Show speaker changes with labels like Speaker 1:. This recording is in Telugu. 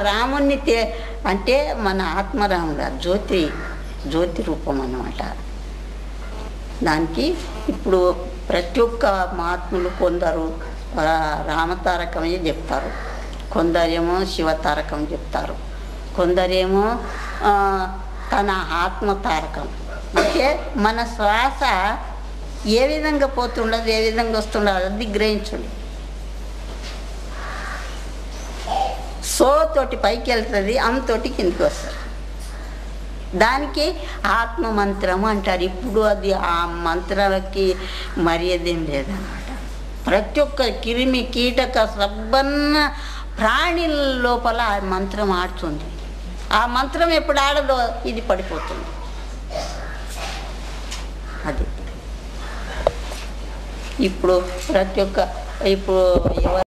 Speaker 1: రాముని అంటే మన ఆత్మరాముడు జ్యోతి రూపం అన్నమాట. దానికి ఇప్పుడు ప్రతి ఒక్క మహాత్ములు కొందరు రామతారకమే చెప్తారు, కొందరేమో శివతారకం చెప్తారు, కొందరేమో తన ఆత్మతారకం. అంటే మన శ్వాస ఏ విధంగా పోతుండదు, ఏ విధంగా వస్తుండదు అది గ్రహించండి. సో తోటి పైకి వెళ్తుంది, తోటి కిందికి వస్తుంది. దానికి ఆత్మ మంత్రము అంటారు. ఇప్పుడు అది ఆ మంత్రాలకి మర్యాదేం లేదన్నమాట. ప్రతి ఒక్క క్రిమి కీటక సబ్బన్న ప్రాణి లోపల ఆ మంత్రం ఆడుతుంది. ఆ మంత్రం ఎప్పుడు ఆడదో ఇది పడిపోతుంది. అది ఇప్పుడు ప్రతి ఒక్క ఇప్పుడు